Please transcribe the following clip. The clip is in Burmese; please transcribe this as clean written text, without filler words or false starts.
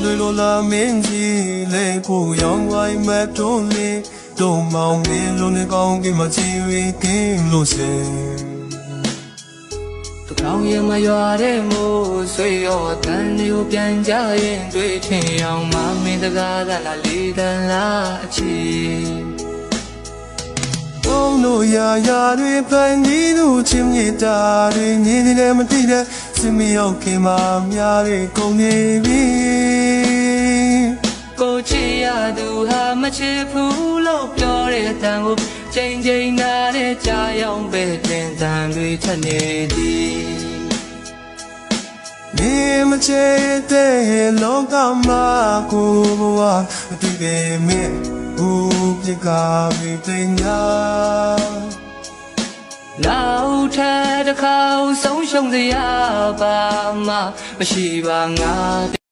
对罗拉面积来过阳外麦中里，都忙里路的高给嘛机会给路线。တောင်ရမရွာတဲ့မိုးဆွေရောတန်တွေကိုပြန်ကြရင်တွေ့ထင်အောင်မမင်းတကားသလားလေးတန်လားအချီဘုံတို့ရာတွေဖန်တီးသူချင်းမြေတာတွေနေနေလည်းမသိတဲ့စင်မရောက်ခင်မှာများတွေကုန်နေပြီကိုချစ်ရသူဟာမချစ်ဘူးလို့ပြောတဲ့အတန်ကိုချိန်ချိန်နာတဲ့ကြာရောက်ပဲတင်တန်တွေထက်နေသည်နေမချစ်တဲ့လောကမှာကိုဘဝအတွေ့ပဲမဲ့ဘူးပြကပြီးပညာနောက်ထပ်တစ်ခါဆုံးရှုံးစရာပါမှမရှိပါငါ